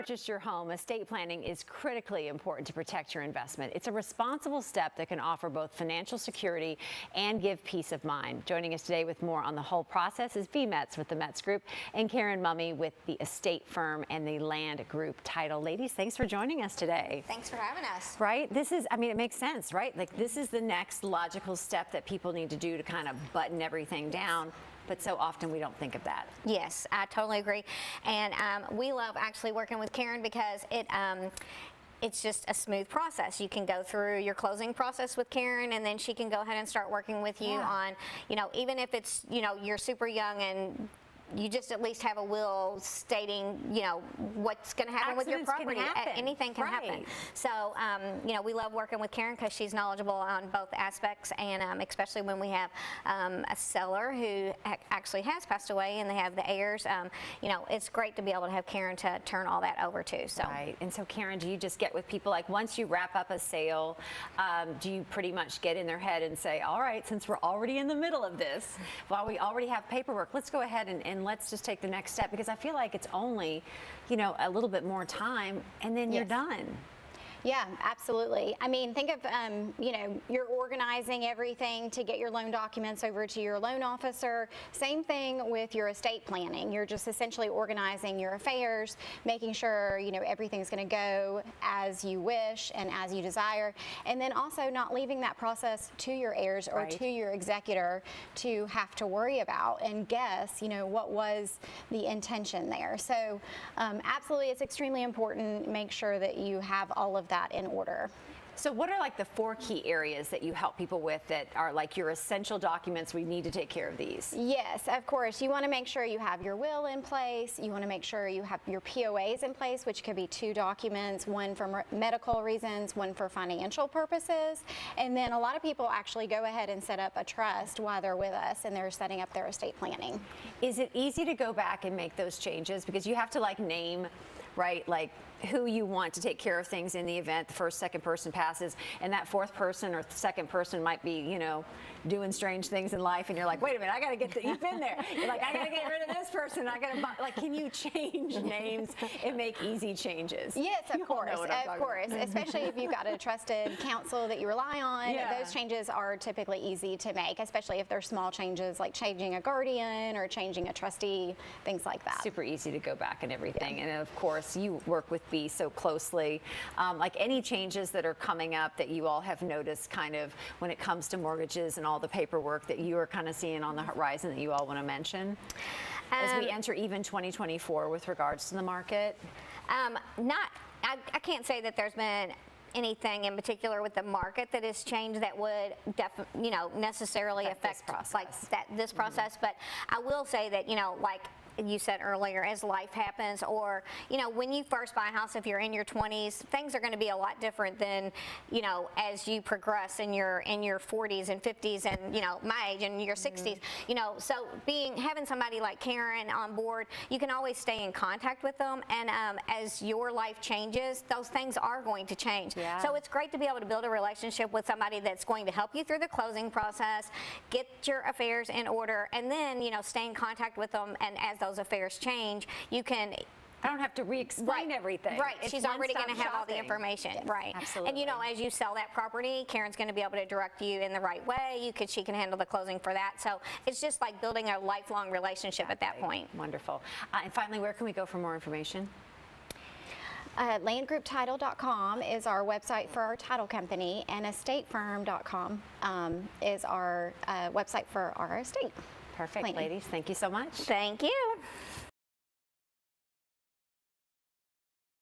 Purchase your home, estate planning is critically important to protect your investment. It's a responsible step that can offer both financial security and give peace of mind. Joining us today with more on the whole process is V. Metz with the Metz Group and Karen Mummy with the estate firm and the Land Group title. Ladies, thanks for joining us today. Thanks for having us. Right? This is, I mean, it makes sense, right? Like this is the next logical step that people need to do to kind of button everything down. But so often we don't think of that. Yes, I totally agree. And we love actually working with Karen because it's just a smooth process. You can go through your closing process with Karen, and then she can go ahead and start working with you on, even if it's, you're super young and you just at least have a will stating, what's going to happen with your property. Anything can happen. So, we love working with Karen because she's knowledgeable on both aspects, and especially when we have a seller who actually has passed away and they have the heirs. It's great to be able to have Karen to turn all that over to. So. Right. And so, Karen, do you just get with people like once you wrap up a sale, do you pretty much get in their head and say, all right, since we're already in the middle of this, while we already have paperwork, let's go ahead and let's just take the next step, because I feel like it's only, a little bit more time and then you're done. Yeah, absolutely. I mean, think of, you're organizing everything to get your loan documents over to your loan officer. Same thing with your estate planning. You're just essentially organizing your affairs, making sure, everything's going to go as you wish and as you desire. And then also not leaving that process to your heirs or to your executor to have to worry about and guess, what was the intention there. So absolutely, it's extremely important. Make sure that you have all of that in order. So what are like the 4 key areas that you help people with that are like your essential documents? We need to take care of these. Yes, of course. You want to make sure you have your will in place. You want to make sure you have your POAs in place, which could be 2 documents, one for medical reasons, one for financial purposes. And then a lot of people actually go ahead and set up a trust while they're with us and they're setting up their estate planning. Is it easy to go back and make those changes? Because you have to name, like who you want to take care of things in the event the first, second person passes, and that 4th person or second person might be, doing strange things in life, and you're like, wait a minute, I got to get you've been there. You're like, I got to get rid of this person. I got to can you change names and make easy changes? Yes, of course, especially if you've got a trusted counsel that you rely on. Those changes are typically easy to make, especially if they're small changes like changing a guardian or changing a trustee, things like that. Super easy to go back and everything. And of course, you work with B so closely. Like any changes that are coming up that you all have noticed kind of when it comes to mortgages and all the paperwork that you are kind of seeing on the horizon that you all want to mention as we enter even 2024 with regards to the market? I can't say that there's been anything in particular with the market that has changed that would necessarily affect this process. But I will say that like you said earlier, as life happens, or when you first buy a house, if you're in your 20s, things are going to be a lot different than as you progress in your 40s and 50s and my age and your 60s. So having somebody like Karen on board, you can always stay in contact with them, and as your life changes, those things are going to change. So it's great to be able to build a relationship with somebody that's going to help you through the closing process, get your affairs in order, and then stay in contact with them, and as those affairs change, you can. I don't have to re-explain everything. Right, she's already going to have all the information. Right, absolutely. And as you sell that property, Karen's going to be able to direct you in the right way. She can handle the closing for that. So it's just like building a lifelong relationship at that point. Wonderful. And finally, where can we go for more information? Landgrouptitle.com is our website for our title company, and estatefirm.com is our website for our estate. Perfect, ladies. Thank you so much. Thank you.